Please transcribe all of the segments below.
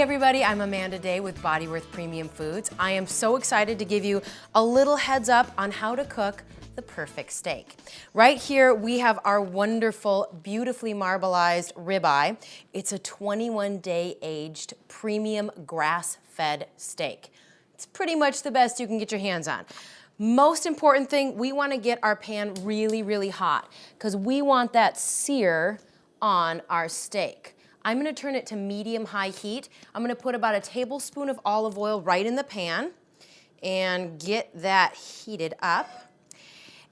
everybody, I'm Amanda Day with Bodyworth Premium Foods. I am so excited to give you a little heads up on how to cook the perfect steak. Right here we have our wonderful, beautifully marbleized ribeye. It's a 21-day aged premium grass-fed steak. It's pretty much the best you can get your hands on. Most important thing, we want to get our pan really, really hot because we want that sear on our steak. I'm going to turn it to medium-high heat. I'm going to put about a tablespoon of olive oil right in the pan and get that heated up.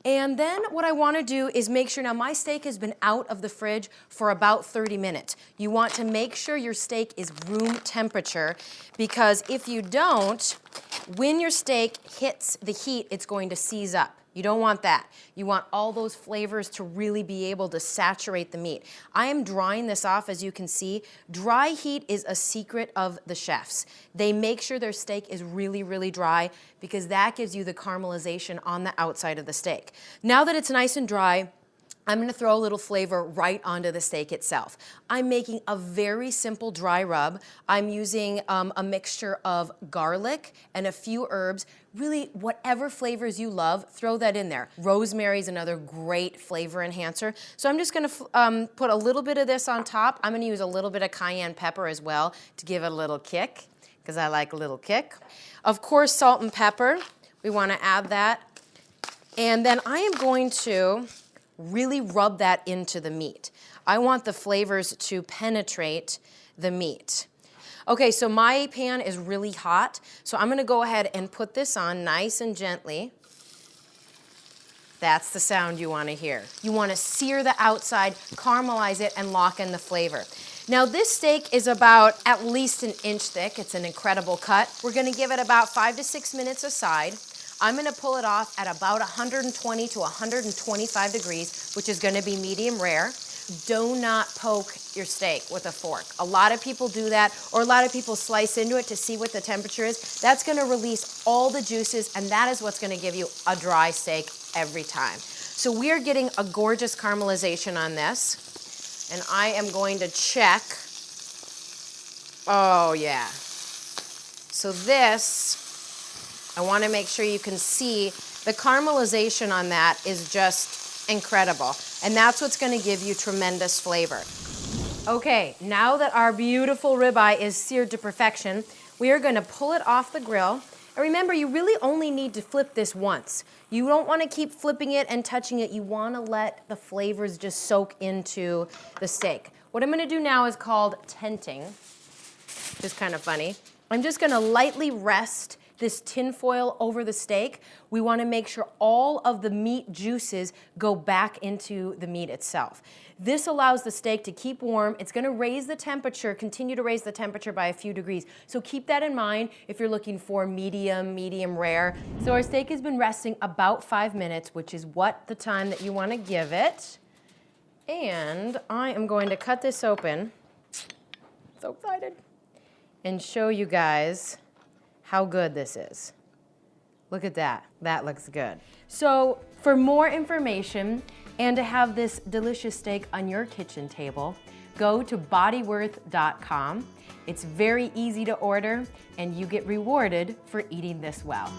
And then what I want to do is make sure, now my steak has been out of the fridge for about 30 minutes. You want to make sure your steak is room temperature because if you don't, when your steak hits the heat, it's going to seize up. You don't want that. You want all those flavors to really be able to saturate the meat. I am drying this off, as you can see. Dry heat is a secret of the chefs. They make sure their steak is really, really dry because that gives you the caramelization on the outside of the steak. Now that it's nice and dry, I'm going to throw a little flavor right onto the steak itself. I'm making a very simple dry rub. I'm using a mixture of garlic and a few herbs. Really, whatever flavors you love, throw that in there. Rosemary is another great flavor enhancer. So I'm just going to put a little bit of this on top. I'm going to use a little bit of cayenne pepper as well to give it a little kick, because I like a little kick. Of course, salt and pepper. We want to add that. And then I am going to really rub that into the meat. I want the flavors to penetrate the meat. Okay, so my pan is really hot, so I'm gonna go ahead and put this on nice and gently. That's the sound you wanna hear. You wanna sear the outside, caramelize it, and lock in the flavor. Now this steak is about at least an inch thick. It's an incredible cut. We're gonna give it about 5 to 6 minutes aside. I'm gonna pull it off at about 120 to 125 degrees, which is gonna be medium rare. Do not poke your steak with a fork. A lot of people do that, or a lot of people slice into it to see what the temperature is. That's gonna release all the juices, and that is what's gonna give you a dry steak every time. So we are getting a gorgeous caramelization on this, and I am going to check. Oh yeah. So this, I want to make sure you can see the caramelization on that is just incredible. And that's what's going to give you tremendous flavor. Okay, now that our beautiful ribeye is seared to perfection, we are going to pull it off the grill. And remember, you really only need to flip this once. You don't want to keep flipping it and touching it. You want to let the flavors just soak into the steak. What I'm going to do now is called tenting, which is kind of funny. I'm just going to lightly rest this tin foil over the steak. We want to make sure all of the meat juices go back into the meat itself. This allows the steak to keep warm. It's going to raise the temperature, continue to raise the temperature by a few degrees. So keep that in mind if you're looking for medium, medium rare. So our steak has been resting about 5 minutes, which is what the time that you want to give it. And I am going to cut this open. So excited. And show you guys how good this is. Look at that. That looks good. So for more information and to have this delicious steak on your kitchen table, go to bodyworth.com. It's very easy to order and you get rewarded for eating this well.